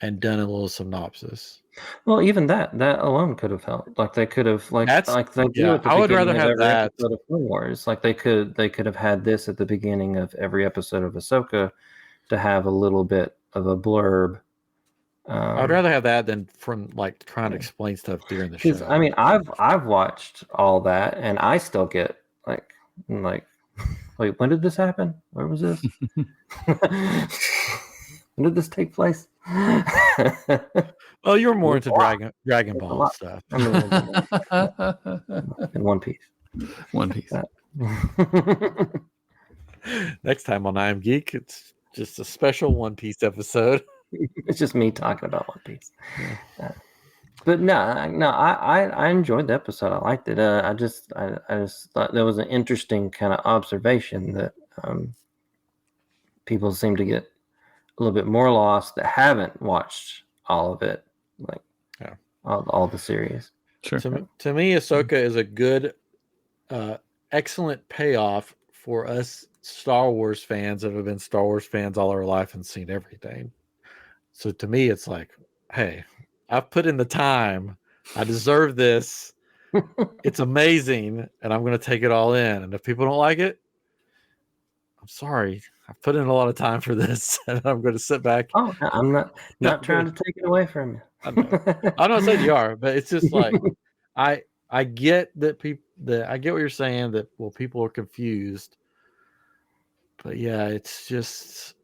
[SPEAKER 1] and done a little synopsis.
[SPEAKER 3] Well, even that alone could have helped. Like they could have like they do at the
[SPEAKER 1] I would
[SPEAKER 3] beginning
[SPEAKER 1] rather
[SPEAKER 3] of
[SPEAKER 1] have
[SPEAKER 3] every
[SPEAKER 1] that.
[SPEAKER 3] episode of Clone Wars. Like they could have had this at the beginning of every episode of Ahsoka to have a little bit of a blurb.
[SPEAKER 1] I'd rather have that than from like trying to explain stuff during the show.
[SPEAKER 3] I mean, I've watched all that, and I still get like, wait, when did this happen? Where was this? When did this take place?
[SPEAKER 1] Well, you're more into Dragon Ball stuff.
[SPEAKER 3] I mean, in One Piece.
[SPEAKER 2] One Piece.
[SPEAKER 3] Next
[SPEAKER 1] time on I Am Geek, it's just a special One Piece episode.
[SPEAKER 3] It's just me talking about One Piece. But no, I enjoyed the episode. I liked it. I just thought there was an interesting kind of observation that people seem to get a little bit more lost that haven't watched all of it, like all the series.
[SPEAKER 2] Sure.
[SPEAKER 1] To me, Ahsoka is a good, excellent payoff for us Star Wars fans that have been Star Wars fans all our life and seen everything. So to me, it's like, hey, I've put in the time. I deserve this. It's amazing, and I'm going to take it all in. And if people don't like it, I'm sorry. I've put in a lot of time for this, and I'm going to sit back.
[SPEAKER 3] Oh, I'm not trying to take it away from you.
[SPEAKER 1] I'm not saying you are, but it's just like I get that I get what you're saying, that people are confused. But yeah, it's just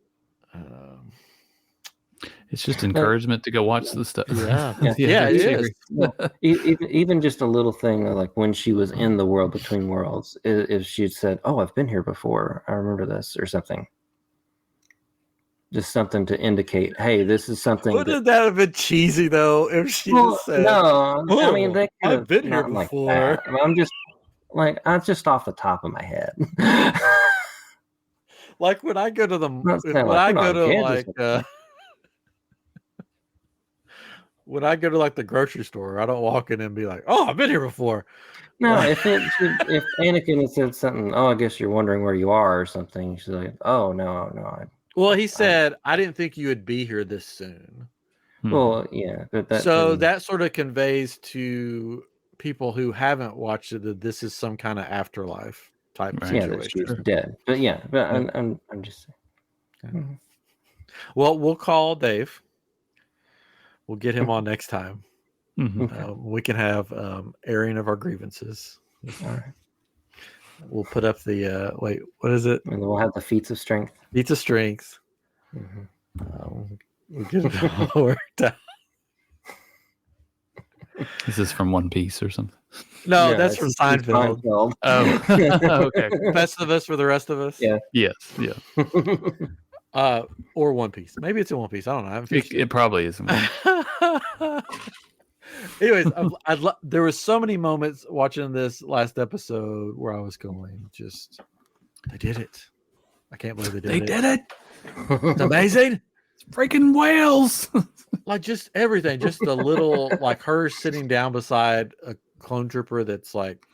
[SPEAKER 2] encouragement to go watch the stuff.
[SPEAKER 1] Yeah, it is.
[SPEAKER 3] Well, even just a little thing like when she was in the world between worlds, if she said, "Oh, I've been here before. I remember this," or something. Just something to indicate, hey, this is something.
[SPEAKER 1] Wouldn't that have been cheesy though? If she just said,
[SPEAKER 3] "No," I mean, they could have
[SPEAKER 1] been here before.
[SPEAKER 3] Like that. I'm just off the top of my head.
[SPEAKER 1] Like when I go to the when I go to like the grocery store, I don't walk in and be like, "Oh, I've been here before."
[SPEAKER 3] No, if Anakin had said something, "Oh, I guess you're wondering where you are," or something, she's like, "Oh, no."
[SPEAKER 1] Well, he said, "I didn't think you would be here this soon."
[SPEAKER 3] Well, yeah, but
[SPEAKER 1] that sort of conveys to people who haven't watched it that this is some kind of afterlife type situation.
[SPEAKER 3] Yeah, that she's dead. But yeah, I'm just saying.
[SPEAKER 1] Okay. Well, we'll call Dave. We'll get him on next time. We can have airing of our grievances.
[SPEAKER 3] All right.
[SPEAKER 1] We'll put up the wait. What is it?
[SPEAKER 3] And we'll have the feats of strength.
[SPEAKER 1] Feats of strength. We'll get it all worked out.
[SPEAKER 2] Is this from One Piece or something?
[SPEAKER 1] No, that's from Seinfeld.
[SPEAKER 2] Oh, okay.
[SPEAKER 1] Best of Us for the Rest of Us.
[SPEAKER 3] Yeah.
[SPEAKER 2] Yes. Yeah.
[SPEAKER 1] Or One Piece. Maybe it's in One Piece. I don't know.
[SPEAKER 2] It probably is.
[SPEAKER 1] Anyways, there was so many moments watching this last episode where I was going, they did it. I can't believe they did it. It's amazing.
[SPEAKER 2] It's freaking whales.
[SPEAKER 1] Like just everything, just a little like her sitting down beside a clone trooper that's like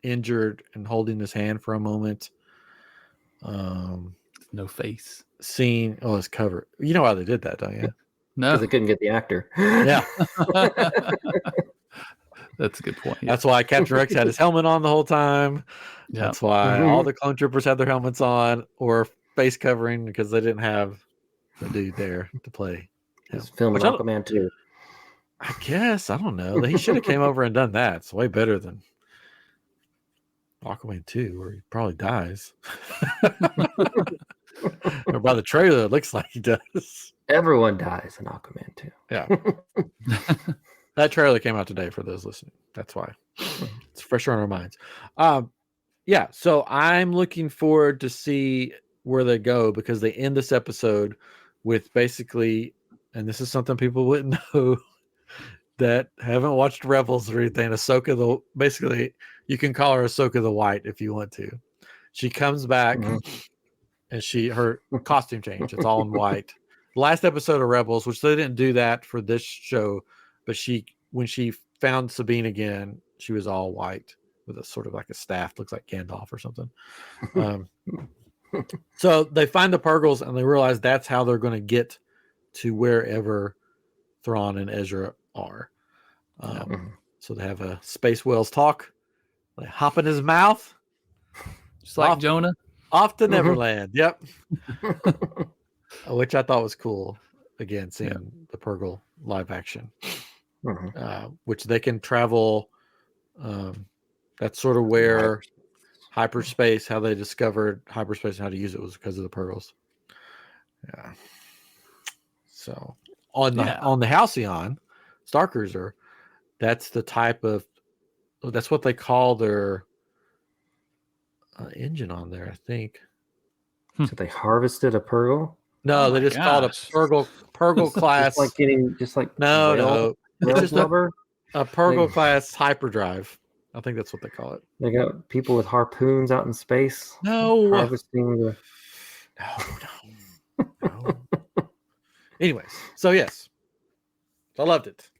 [SPEAKER 1] injured and holding his hand for a moment.
[SPEAKER 2] No face.
[SPEAKER 1] Seeing his cover. You know why they did that, don't you?
[SPEAKER 2] No,
[SPEAKER 3] because they couldn't get the actor.
[SPEAKER 1] Yeah.
[SPEAKER 2] That's a good point.
[SPEAKER 1] Yeah. That's why Captain Rex had his helmet on the whole time. Yeah. That's why all the clone troopers had their helmets on or face covering, because they didn't have the dude there to play.
[SPEAKER 3] He's filming Aquaman 2.
[SPEAKER 1] I guess. I don't know. He should have came over and done that. It's way better than Aquaman 2, where he probably dies. Or by the trailer, it looks like he does.
[SPEAKER 3] Everyone dies in Aquaman 2.
[SPEAKER 1] Yeah. That trailer came out today for those listening. That's why. It's fresher on our minds. Yeah, so I'm looking forward to see where they go, because they end this episode with basically, and this is something people wouldn't know that haven't watched Rebels or anything, Ahsoka, basically, you can call her Ahsoka the White if you want to. She comes back and her costume change. It's all in white. Last episode of Rebels, which they didn't do that for this show, but she when she found Sabine again, she was all white with a sort of like a staff, looks like Gandalf or something. So they find the Purgles and they realize that's how they're going to get to wherever Thrawn and Ezra are. So they have a Space Whales talk. They hop in his mouth.
[SPEAKER 2] Just like Jonah.
[SPEAKER 1] Off to Neverland. Yep. Which I thought was cool. Again, seeing the Purgle live action. Which they can travel. That's sort of where hyperspace, how they discovered hyperspace and how to use it was because of the Purgles. Yeah. So on the Halcyon Star Cruiser, that's the type of, that's what they call their engine on there, I think.
[SPEAKER 3] So they harvested a Purgle?
[SPEAKER 1] No, they just called a Purgle class. No. It's just a Purgle class hyperdrive. I think that's what they call it.
[SPEAKER 3] They got people with harpoons out in space.
[SPEAKER 1] No.
[SPEAKER 3] Harvesting the...
[SPEAKER 1] No. Anyways, so yes. I loved it.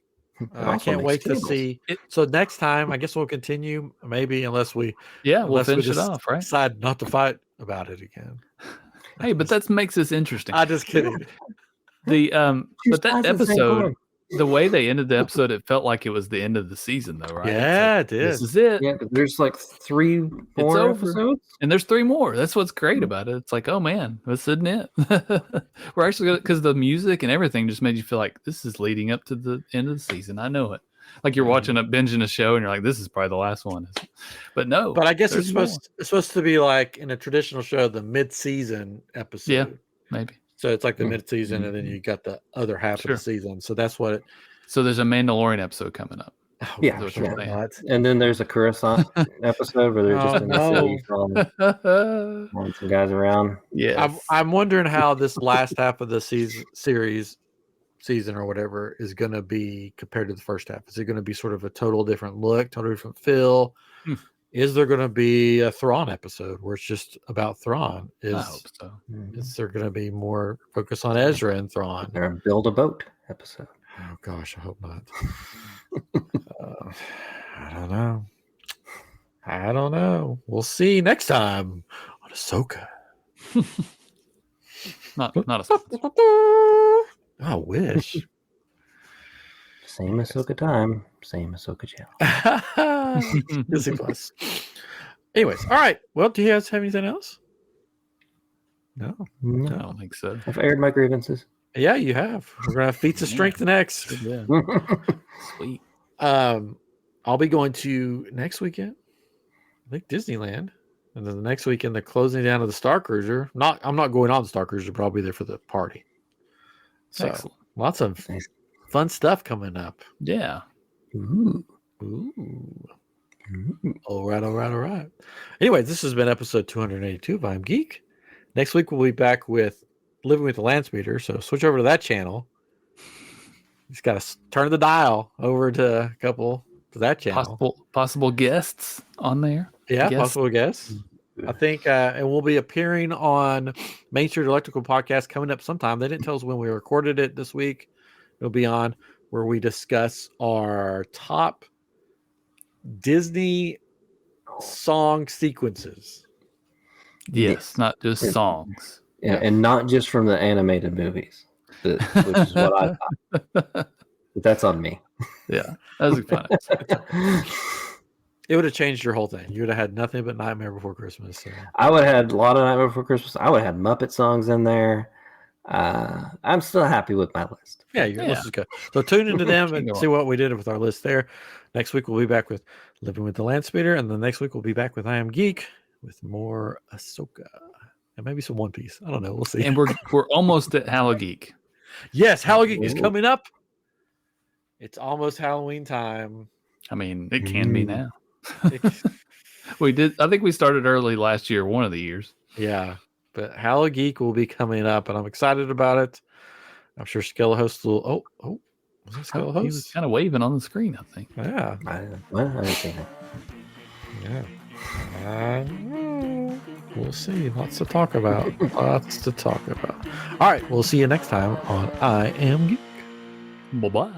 [SPEAKER 1] I can't wait to see it. So next time, I guess we'll continue, maybe, unless we
[SPEAKER 2] we'll finish it off, right?
[SPEAKER 1] Decide not to fight about it again.
[SPEAKER 2] Hey, but that makes this interesting.
[SPEAKER 1] I just kidding.
[SPEAKER 2] But that episode, the way they ended the episode, it felt like it was the end of the season, though, right?
[SPEAKER 1] Yeah, it did.
[SPEAKER 2] This is it.
[SPEAKER 3] Yeah, there's like 3 more episodes,
[SPEAKER 2] and there's 3 more. That's what's great about it. It's like, oh man, this isn't it. We're actually because the music and everything just made you feel like this is leading up to the end of the season. I know it. Like you're binging a show and you're like, this is probably the last one. But no.
[SPEAKER 1] But I guess it's supposed to be like in a traditional show, the mid-season episode.
[SPEAKER 2] Yeah, maybe.
[SPEAKER 1] So it's like the mid-season, and then you got the other half of the season. So that's what.
[SPEAKER 2] So there's a Mandalorian episode coming up.
[SPEAKER 3] And then there's a Coruscant episode where they're just in the city throwing some guys around.
[SPEAKER 1] Yeah, I'm wondering how this last half of the season or whatever is going to be compared to the first half. Is it going to be sort of a total different look, total different feel? Is there going to be a Thrawn episode where it's just about Thrawn?
[SPEAKER 2] I hope so.
[SPEAKER 1] Is there going to be more focus on Ezra and Thrawn?
[SPEAKER 3] Or a build a boat episode?
[SPEAKER 1] Oh gosh, I hope not. I don't know. We'll see next time on Ahsoka.
[SPEAKER 2] not Ahsoka.
[SPEAKER 1] I wish.
[SPEAKER 3] Same Ahsoka time, same Ahsoka channel.
[SPEAKER 1] Disney Plus. Anyways, all right. Well, do you guys have anything else? No,
[SPEAKER 2] I don't think so.
[SPEAKER 3] I've aired my grievances.
[SPEAKER 1] Yeah, you have. We're gonna have feats of strength next.
[SPEAKER 2] Yeah. Sweet.
[SPEAKER 1] I'll be going to next weekend. I think Disneyland, and then the next weekend the closing down of the Star Cruiser. I'm not going on the Star Cruiser, but I'll be there for the party. So lots of fun stuff coming up.
[SPEAKER 2] Yeah.
[SPEAKER 1] Ooh. All right. Anyway, this has been episode 282 of I'm Geek. Next week we'll be back with Living with the Landspeeder. So switch over to that channel. You just got to turn the dial over to that channel.
[SPEAKER 2] Possible guests on there.
[SPEAKER 1] Yeah, possible guests. I think, and we'll be appearing on Main Street Electrical Podcast coming up sometime. They didn't tell us when we recorded it this week. It'll be on where we discuss our top Disney song sequences.
[SPEAKER 2] Yes, not just songs.
[SPEAKER 3] Yeah, and not just from the animated movies, which is what I thought. But that's on me.
[SPEAKER 2] Yeah, that was fun.
[SPEAKER 1] It would have changed your whole thing. You would have had nothing but Nightmare Before Christmas. So.
[SPEAKER 3] I would have had a lot of Nightmare Before Christmas. I would have had Muppet songs in there. I'm still happy with my list.
[SPEAKER 1] Yeah, your list is good. So tune into them and see what we did with our list there. Next week we'll be back with Living with the Landspeeder, and the next week we'll be back with I Am Geek with more Ahsoka and maybe some One Piece. I don't know. We'll see.
[SPEAKER 2] And we're almost at Hallow Geek.
[SPEAKER 1] Yes, Hallow Geek is coming up. It's almost Halloween time.
[SPEAKER 2] I mean, it can be now. We did. I think we started early last year, one of the years.
[SPEAKER 1] Yeah, but Hallow Geek will be coming up, and I'm excited about it. I'm sure Skelehost will. Oh, was that Skelehost?
[SPEAKER 2] He was kind of waving on the screen, I think.
[SPEAKER 1] Yeah.
[SPEAKER 3] I didn't see that.
[SPEAKER 1] Yeah. We'll see. Lots to talk about. All right. We'll see you next time on I Am Geek.
[SPEAKER 2] Bye-bye.